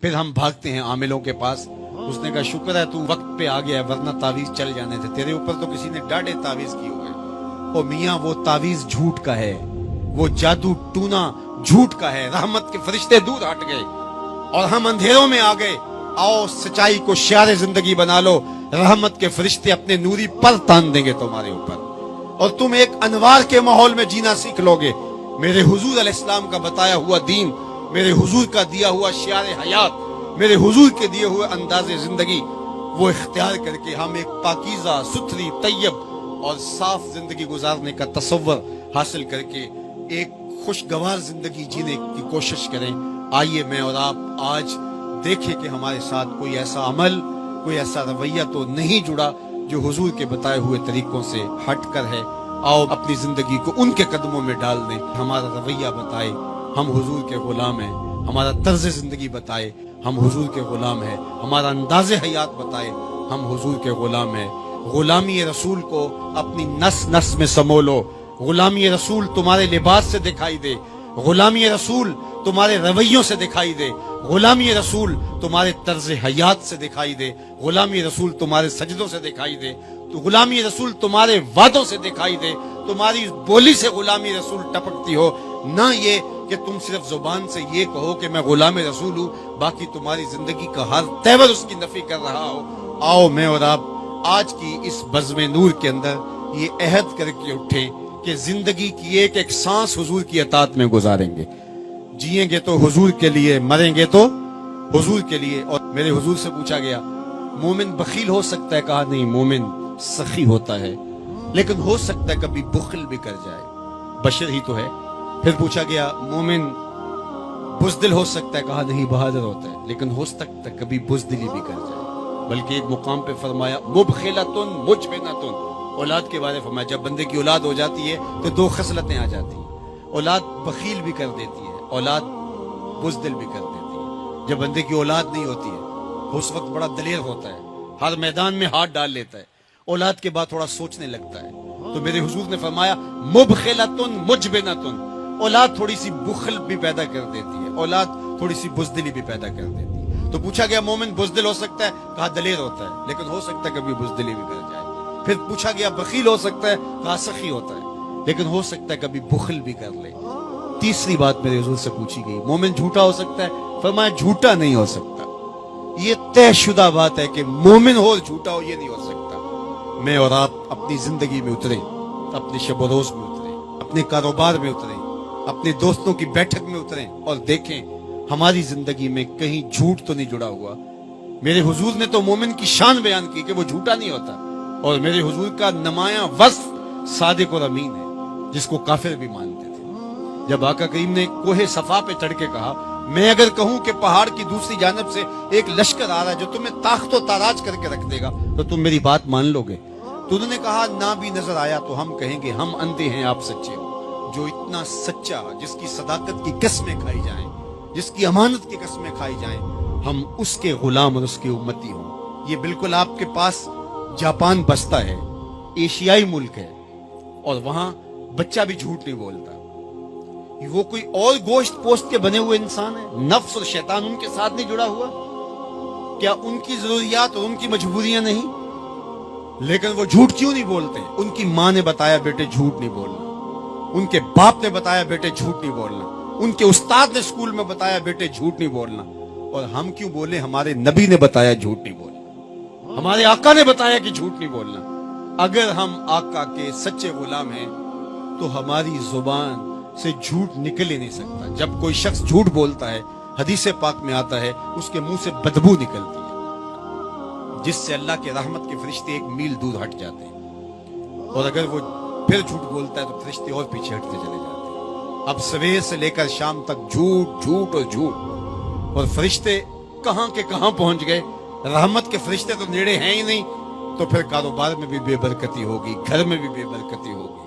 پھر ہم بھاگتے ہیں عاملوں کے پاس. اس نے کہا شکر ہے تو وقت پہ آ گیا ورنہ تعویذ چل جانے تھے تیرے اوپر تو کسی نے ڈاڑے تعویذ کی ہوئے. او میاں وہ تعویذ جھوٹ کا ہے, وہ جادو ٹونا جھوٹ کا ہے. رحمت کے فرشتے دور ہٹ گئے اور ہم اندھیروں میں آ گئے. آؤ سچائی کو شعار زندگی بنا لو, رحمت کے فرشتے اپنے نوری پر تان دیں گے تمہارے اوپر اور تم ایک انوار کے ماحول میں جینا سیکھ لو گے. میرے حضور علیہ السلام کا بتایا ہوا دین, میرے حضور کا دیا ہوا شعار حیات, میرے حضور کے دیے ہوئے انداز زندگی, وہ اختیار کر کے ہم ایک پاکیزہ ستھری طیب اور صاف زندگی گزارنے کا تصور حاصل کر کے ایک خوشگوار زندگی جینے کی کوشش کریں. آئیے میں اور آپ آج دیکھیں کہ ہمارے ساتھ کوئی ایسا عمل, کوئی ایسا رویہ تو نہیں جڑا جو حضور کے بتائے ہوئے طریقوں سے ہٹ کر ہے. آؤ اپنی زندگی کو ان کے قدموں میں ڈال دیں. ہمارا رویہ بتائے ہم حضور کے غلام ہیں, ہمارا طرز زندگی بتائے ہم حضور کے غلام ہیں, ہمارا انداز حیات بتائے ہم حضور کے غلام ہیں. غلامی رسول کو اپنی نس نس میں سمو لو. غلامی رسول تمہارے لباس سے دکھائی دے, غلامی رسول تمہارے رویوں سے دکھائی دے, غلامی رسول تمہارے طرز حیات سے دکھائی دے, غلامی رسول تمہارے سجدوں سے دکھائی دے, تو غلامی رسول تمہارے وعدوں سے دکھائی دے. تمہاری بولی سے غلامی رسول ٹپکتی ہو, نہ یہ کہ تم صرف زبان سے یہ کہو کہ میں غلام رسول ہوں, باقی تمہاری زندگی کا ہر تیور اس کی نفی کر رہا ہو. آؤ میں اور آپ آج کی اس بزم نور کے اندر یہ عہد کر کے اٹھیں کہ زندگی کی ایک ایک سانس حضور کی اطاعت میں گزاریں گے. جیئیں گے تو حضور کے لیے, مریں گے تو حضور کے لیے. اور میرے حضور سے پوچھا گیا مومن بخیل ہو سکتا ہے؟ کہا نہیں, مومن سخی ہوتا ہے لیکن ہو سکتا ہے کبھی بخل بھی کر جائے, بشر ہی تو ہے. پھر پوچھا گیا مومن بزدل ہو سکتا ہے؟ کہا نہیں, بہادر ہوتا ہے لیکن ہو سکتا ہے کبھی بزدلی بھی کر جائے. بلکہ ایک مقام پہ فرمایا مبخلتن مجبنتن, اولاد کے بارے فرمایا جب بندے کی اولاد ہو جاتی ہے تو دو خصلتیں آ جاتی ہیں, اولاد بخیل بھی کر دیتی ہے, اولاد بزدل بھی کر دیتی ہے. جب بندے کی اولاد نہیں ہوتی ہے اس وقت بڑا دلیر ہوتا ہے, ہر میدان میں ہاتھ ڈال لیتا ہے, اولاد کے بعد تھوڑا سوچنے لگتا ہے. تو میرے حضور نے فرمایا مبخلتن مجبنتن, اولاد تھوڑی سی بخل بھی پیدا کر دیتی ہے, اولاد تھوڑی سی بزدلی بھی پیدا کر دیتی ہے. تو پوچھا گیا مومن بزدل ہو سکتا ہے؟ کہا دلیر ہوتا ہے لیکن ہو سکتا ہے کبھی بزدلی بھی کر جائے. پھر پوچھا گیا بخیل ہو سکتا ہے؟ کہا سخی ہوتا ہے لیکن ہو سکتا ہے کبھی بخل بھی کر لے. تیسری بات میرے حضور سے پوچھی گئی مومن جھوٹا ہو سکتا ہے؟ فرمایا جھوٹا نہیں ہو سکتا. یہ طے شدہ بات ہے کہ مومن ہو اور جھوٹا ہو یہ نہیں ہو سکتا. میں اور آپ اپنی زندگی میں اتریں, اپنے شب و روز میں اتریں, اپنے کاروبار میں اتریں, اپنے دوستوں کی بیٹھک میں اتریں اور دیکھیں ہماری زندگی میں کہیں جھوٹ تو نہیں جڑا ہوا. میرے حضور نے تو مومن کی شان بیان کی کہ وہ جھوٹا نہیں ہوتا, اور میرے حضور کا نمایاں وصف صادق اور امین ہے جس کو کافر بھی مانتے تھے. جب آقا کریم نے کوہ صفا پہ چڑھ کے کہا میں اگر کہوں کہ پہاڑ کی دوسری جانب سے ایک لشکر آ رہا ہے جو تمہیں تاخت و تاراج کر کے رکھ دے گا تو تم میری بات مان لو گے؟ تو انہوں نے کہا نہ بھی نظر آیا تو ہم کہیں گے ہم اندھے ہیں آپ سچے ہو. جو اتنا سچا, جس کی صداقت کی قسمیں کھائی جائیں, جس کی امانت کی قسمیں کھائی جائیں, ہم اس کے غلام اور اس کی امتی ہوں. یہ بالکل آپ کے پاس جاپان بستا ہے, ایشیائی ملک ہے, اور وہاں بچہ بھی جھوٹ نہیں بولتا. وہ کوئی اور گوشت پوست کے بنے ہوئے انسان ہے, نفس اور شیطان ان کے ساتھ نہیں جڑا ہوا؟ کیا ان کی ضروریات اور ان کی مجبوریاں نہیں؟ لیکن وہ جھوٹ کیوں نہیں بولتے؟ ان کی ماں نے بتایا بیٹے جھوٹ نہیں بولنا, ان کے باپ نے بتایا بیٹے جھوٹ نہیں بولنا, ان کے استاد نے اسکول میں بتایا بیٹے جھوٹ نہیں بولنا. اور ہم کیوں بولے؟ ہمارے نبی نے بتایا جھوٹ نہیں بولنا, ہمارے آقا نے بتایا کہ جھوٹ نہیں بولنا. اگر ہم آقا کے سچے غلام ہیں تو ہماری زبان سے جھوٹ نکل ہی نہیں سکتا. جب کوئی شخص جھوٹ بولتا ہے حدیث پاک میں آتا ہے اس کے منہ سے بدبو نکلتی ہے جس سے اللہ کے رحمت کے فرشتے 1 میل دور ہٹ جاتے ہیں, اور اگر وہ پھر جھوٹ بولتا ہے تو فرشتے اور پیچھے ہٹتے چلے جاتے ہیں. اب سویر سے لے کر شام تک جھوٹ جھوٹ اور جھوٹ, اور فرشتے کہاں کے کہاں پہنچ گئے. رحمت کے فرشتے تو نیڑے ہیں ہی نہیں, تو پھر کاروبار میں بھی بے برکتی ہوگی, گھر میں بھی بے برکتی ہوگی,